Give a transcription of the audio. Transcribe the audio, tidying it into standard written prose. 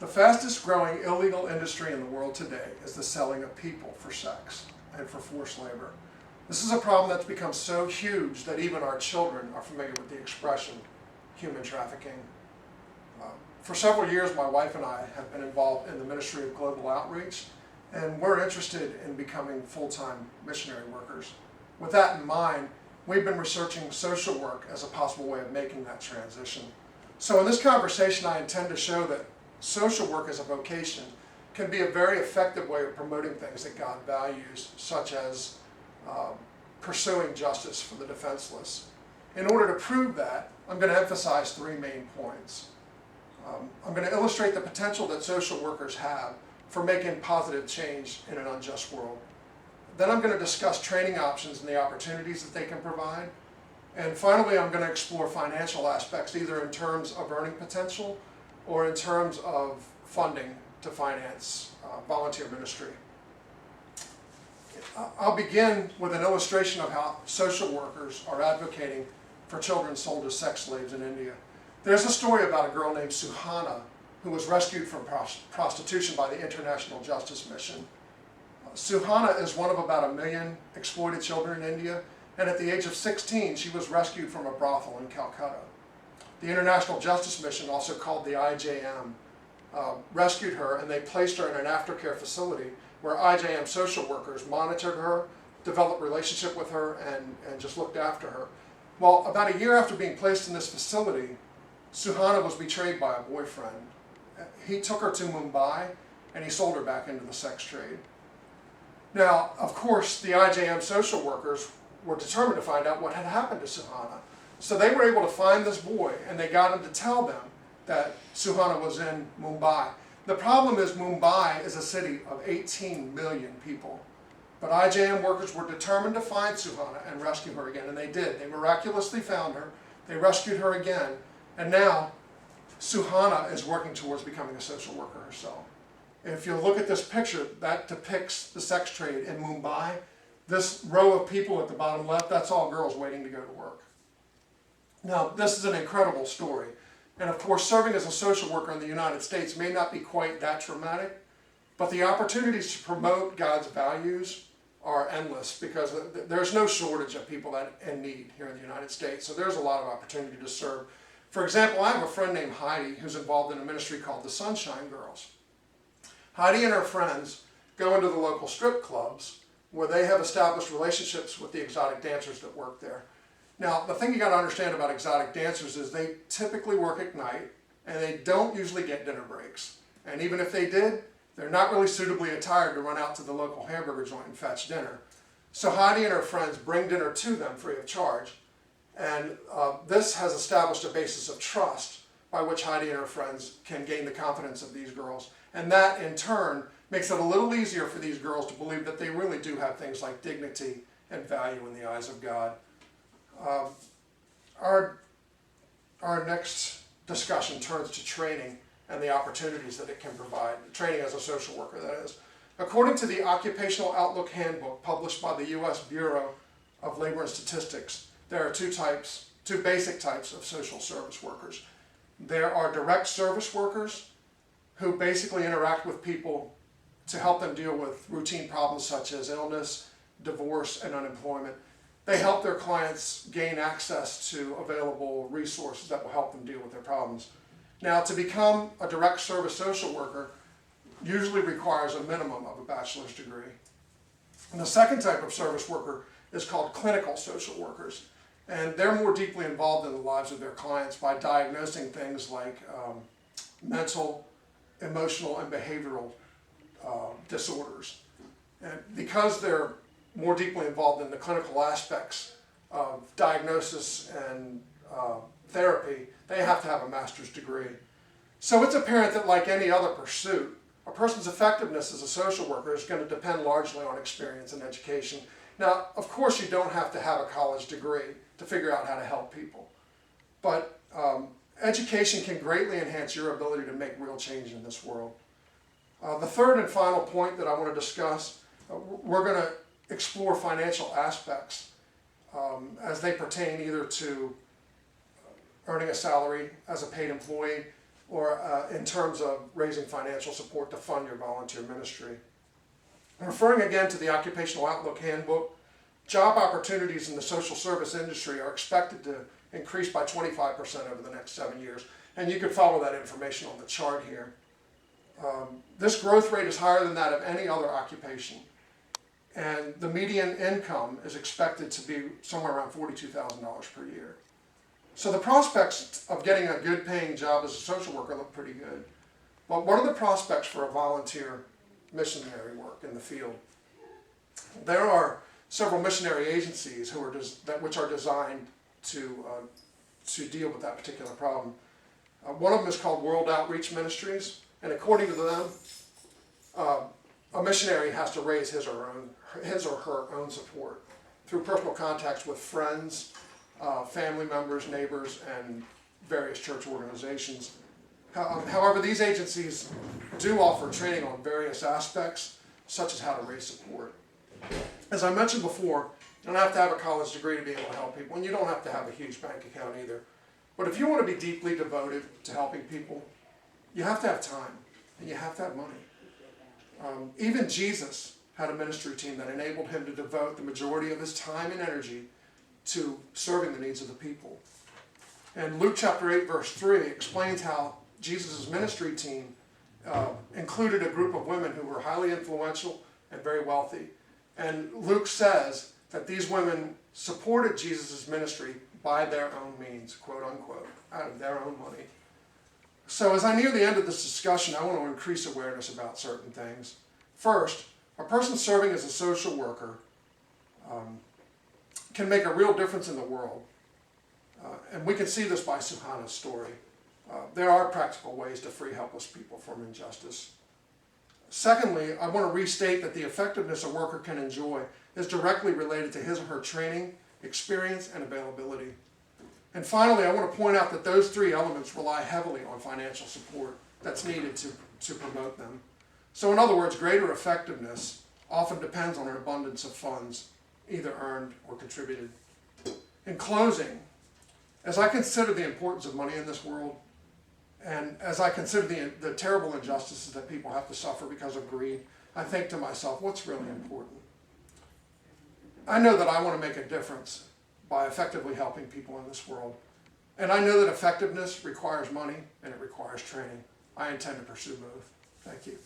The fastest growing illegal industry in the world today is the selling of people for sex and for forced labor. This is a problem that's become so huge that even our children are familiar with the expression human trafficking. For several years, my wife and I have been involved in the Ministry of Global Outreach, and we're interested in becoming full-time missionary workers. With that in mind, we've been researching social work as a possible way of making that transition. So in this conversation, I intend to show that social work as a vocation can be a very effective way of promoting things that God values, such as pursuing justice for the defenseless. In order to prove that, I'm going to emphasize three main points. I'm going to illustrate the potential that social workers have for making positive change in an unjust world. Then I'm going to discuss training options and the opportunities that they can provide. And finally, I'm going to explore financial aspects, either in terms of earning potential or in terms of funding to finance volunteer ministry. I'll begin with an illustration of how social workers are advocating for children sold as sex slaves in India. There's a story about a girl named Suhana who was rescued from prostitution by the International Justice Mission. Suhana is one of about 1 million exploited children in India, and at the age of 16, she was rescued from a brothel in Calcutta. The International Justice Mission, also called the IJM, rescued her, and they placed her in an aftercare facility where IJM social workers monitored her, developed a relationship with her, and just looked after her. Well, about a year after being placed in this facility, Suhana was betrayed by a boyfriend. He took her to Mumbai, and he sold her back into the sex trade. Now, of course, the IJM social workers were determined to find out what had happened to Suhana. So they were able to find this boy, and they got him to tell them that Suhana was in Mumbai. The problem is Mumbai is a city of 18 million people. But IJM workers were determined to find Suhana and rescue her again, and they did. They miraculously found her, they rescued her again, and now Suhana is working towards becoming a social worker herself. If you look at this picture, that depicts the sex trade in Mumbai. This row of people at the bottom left, that's all girls waiting to go to work. Now, this is an incredible story. And of course, serving as a social worker in the United States may not be quite that traumatic, but the opportunities to promote God's values are endless because there's no shortage of people that in need here in the United States. So there's a lot of opportunity to serve. For example, I have a friend named Heidi who's involved in a ministry called the Sunshine Girls. Heidi and her friends go into the local strip clubs where they have established relationships with the exotic dancers that work there. Now, the thing you got to understand about exotic dancers is they typically work at night and they don't usually get dinner breaks. And even if they did, they're not really suitably attired to run out to the local hamburger joint and fetch dinner. So Heidi and her friends bring dinner to them free of charge. And this has established a basis of trust by which Heidi and her friends can gain the confidence of these girls. And that, in turn, makes it a little easier for these girls to believe that they really do have things like dignity and value in the eyes of God. Our next discussion turns to training and the opportunities that it can provide, training as a social worker, that is. According to the Occupational Outlook Handbook published by the U.S. Bureau of Labor and Statistics, there are two basic types of social service workers. There are direct service workers who basically interact with people to help them deal with routine problems such as illness, divorce, and unemployment. They help their clients gain access to available resources that will help them deal with their problems. Now, to become a direct service social worker usually requires a minimum of a bachelor's degree. And the second type of service worker is called clinical social workers. And they're more deeply involved in the lives of their clients by diagnosing things like mental, emotional, and behavioral disorders. And because they're more deeply involved in the clinical aspects of diagnosis and therapy, they have to have a master's degree. So it's apparent that like any other pursuit, a person's effectiveness as a social worker is going to depend largely on experience and education. Now, of course, you don't have to have a college degree to figure out how to help people. But education can greatly enhance your ability to make real change in this world. The third and final point that I want to discuss, we're going to explore financial aspects as they pertain either to earning a salary as a paid employee or in terms of raising financial support to fund your volunteer ministry. Referring again to the Occupational Outlook Handbook, job opportunities in the social service industry are expected to increase by 25% over the next 7 years. And you can follow that information on the chart here. This growth rate is higher than that of any other occupation. And the median income is expected to be somewhere around $42,000 per year. So the prospects of getting a good paying job as a social worker look pretty good. But what are the prospects for a volunteer missionary work in the field? There are several missionary agencies which are designed to deal with that particular problem. One of them is called World Outreach Ministries, and according to them, a missionary has to raise his or her own support through personal contacts with friends, family members, neighbors, and various church organizations. However, these agencies do offer training on various aspects, such as how to raise support. As I mentioned before, you don't have to have a college degree to be able to help people, and you don't have to have a huge bank account either. But if you want to be deeply devoted to helping people, you have to have time, and you have to have money. Even Jesus had a ministry team that enabled him to devote the majority of his time and energy to serving the needs of the people. And Luke chapter 8, verse 3 explains how Jesus' ministry team included a group of women who were highly influential and very wealthy. And Luke says that these women supported Jesus' ministry by their own means, quote unquote, out of their own money. So as I near the end of this discussion, I want to increase awareness about certain things. First, a person serving as a social worker can make a real difference in the world. And we can see this by Suhana's story. There are practical ways to free helpless people from injustice. Secondly, I want to restate that the effectiveness a worker can enjoy is directly related to his or her training, experience, and availability. And finally, I want to point out that those three elements rely heavily on financial support that's needed to promote them. So in other words, greater effectiveness often depends on an abundance of funds, either earned or contributed. In closing, as I consider the importance of money in this world, and as I consider the terrible injustices that people have to suffer because of greed, I think to myself, what's really important? I know that I want to make a difference by effectively helping people in this world. And I know that effectiveness requires money and it requires training. I intend to pursue both. Thank you.